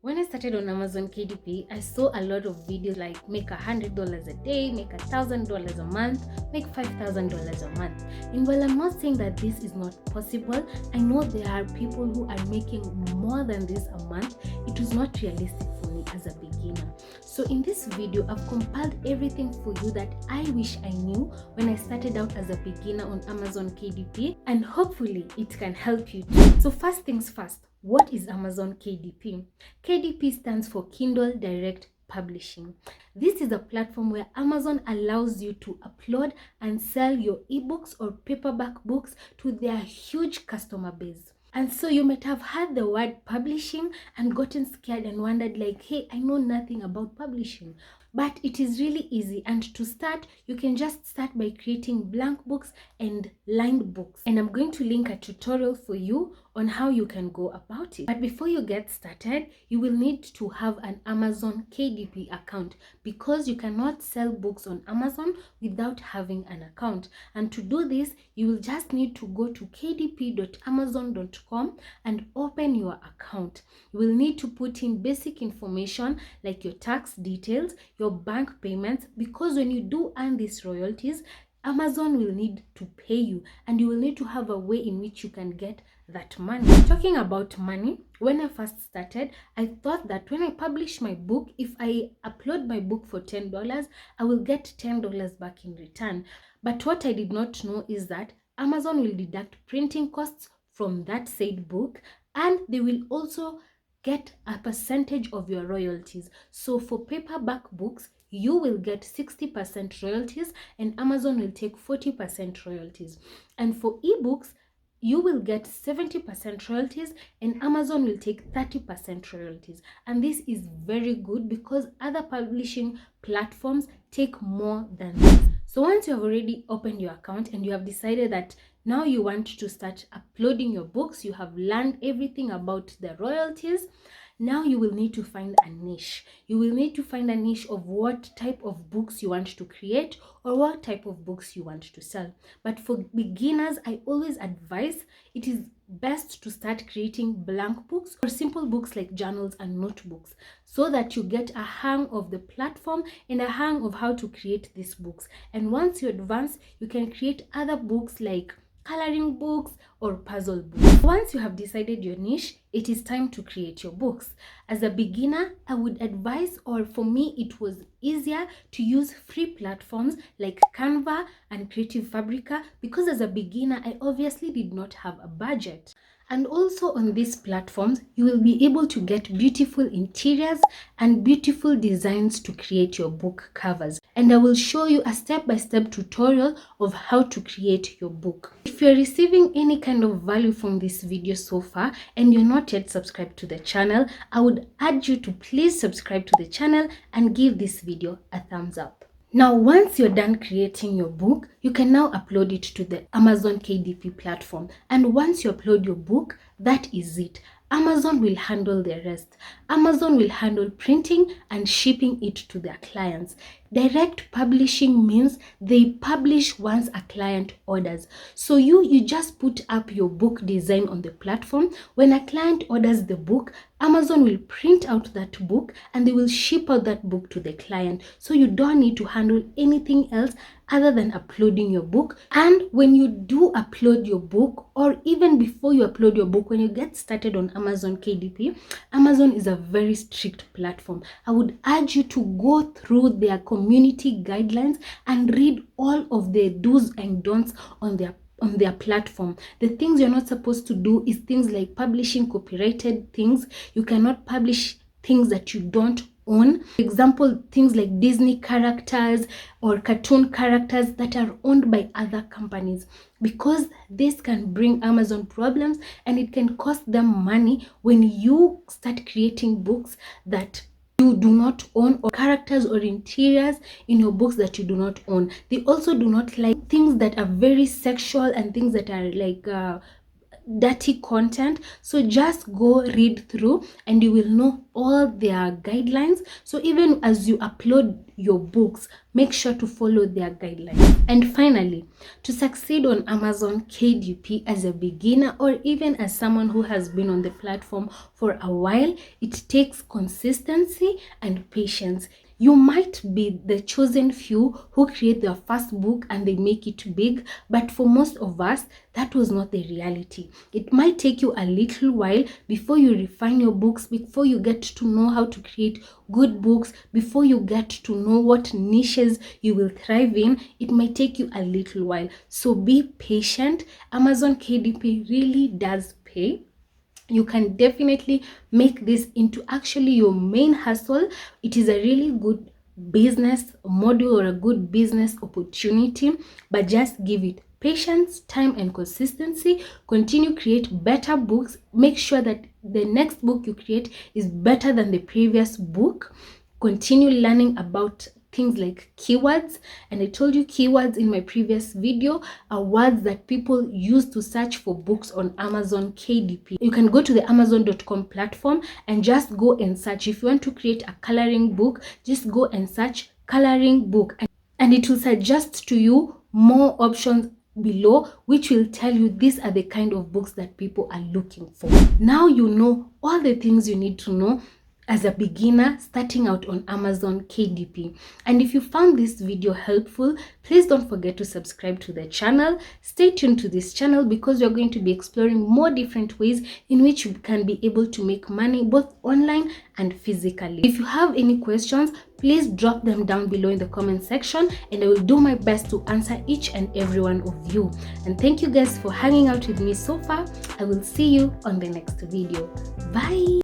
When I started on Amazon KDP, I saw a lot of videos like make $100 a day, make $1,000 a month, make $5,000 a month. And while I'm not saying that this is not possible, I know there are people who are making more than this a month. It was not realistic for me as a beginner. So in this video, I've compiled everything for you that I wish I knew when I started out as a beginner on Amazon KDP, and hopefully it can help you too. So first things first, what is Amazon KDP? KDP stands for Kindle Direct Publishing. This is a platform where Amazon allows you to upload and sell your ebooks or paperback books to their huge customer base. And so you might have heard the word publishing and gotten scared and wondered like, hey, I know nothing about publishing. But it is really easy, and to start, you can just start by creating blank books and lined books. And I'm going to link a tutorial for you on how you can go about it. But before you get started, you will need to have an Amazon KDP account, because you cannot sell books on Amazon without having an account. And to do this, you will just need to go to kdp.amazon.com and open your account. You will need to put in basic information like your tax details, your bank payments, because when you do earn these royalties, Amazon will need to pay you, and you will need to have a way in which you can get that money. Talking about money, when I first started, I thought that when I publish my book, if I upload my book for $10, I will get $10 back in return. But what I did not know is that Amazon will deduct printing costs from that said book, and they will also get a percentage of your royalties. So for paperback books, you will get 60% royalties and Amazon will take 40% royalties. And for ebooks, you will get 70% royalties and Amazon will take 30% royalties. And this is very good because other publishing platforms take more than this. So once you have already opened your account and you have decided that now you want to start uploading your books, you have learned everything about the royalties, now you will need to find a niche. You will need to find a niche of what type of books you want to create or what type of books you want to sell. But for beginners, I always advise it is best to start creating blank books or simple books like journals and notebooks, so that you get a hang of the platform and a hang of how to create these books. And once you advance, you can create other books like coloring books or puzzle books. Once you have decided your niche, it is time to create your books. As a beginner, I would advise, or for me it was easier to use free platforms like Canva and Creative Fabrica, because as a beginner I obviously did not have a budget. And also on these platforms, you will be able to get beautiful interiors and beautiful designs to create your book covers. And I will show you a step-by-step tutorial of how to create your book. If you're receiving any kind of value from this video so far and you're not yet subscribed to the channel, I would urge you to please subscribe to the channel and give this video a thumbs up. Now, once you're done creating your book, you can now upload it to the Amazon KDP platform. And once you upload your book, that is it. Amazon will handle the rest. Amazon will handle printing and shipping it to their clients. Direct publishing means they publish once a client orders. So you just put up your book design on the platform. When a client orders the book, Amazon will print out that book and they will ship out that book to the client. So you don't need to handle anything else other than uploading your book. And when you do upload your book, or even before you upload your book, when you get started on Amazon KDP, Amazon is a very strict platform. I would urge you to go through their community guidelines and read all of the do's and don'ts on their platform. The things you're not supposed to do is things like publishing copyrighted things. You cannot publish things that you don't own. For example, things like Disney characters or cartoon characters that are owned by other companies, because this can bring Amazon problems and it can cost them money when you start creating books that you do not own, or characters or interiors in your books that you do not own. They also do not like things that are very sexual and things that are like dirty content. So just go read through and you will know all their guidelines. So even as you upload your books, make sure to follow their guidelines. And finally, to succeed on Amazon KDP as a beginner or even as someone who has been on the platform for a while, it takes consistency and patience. You might be the chosen few who create their first book and they make it big, but for most of us, that was not the reality. It might take you a little while before you refine your books, before you get to know how to create good books, before you get to know what niches you will thrive in. It might take you a little while. So be patient. Amazon KDP really does pay. You can definitely make this into actually your main hustle. It is a really good business model or a good business opportunity, but just give it patience, time, and consistency. Continue, create better books. Make sure that the next book you create is better than the previous book. Continue learning about things like keywords, and I told you keywords in my previous video are words that people use to search for books on Amazon KDP. You can go to the Amazon.com platform and just go and search. If you want to create a coloring book, just go and search coloring book, and it will suggest to you more options below, which will tell you these are the kind of books that people are looking for. Now you know all the things you need to know as a beginner starting out on Amazon KDP. And if you found this video helpful, please don't forget to subscribe to the channel. Stay tuned to this channel because we're going to be exploring more different ways in which you can be able to make money both online and physically. If you have any questions, please drop them down below in the comment section and I will do my best to answer each and every one of you. And thank you guys for hanging out with me so far. I will see you on the next video. Bye.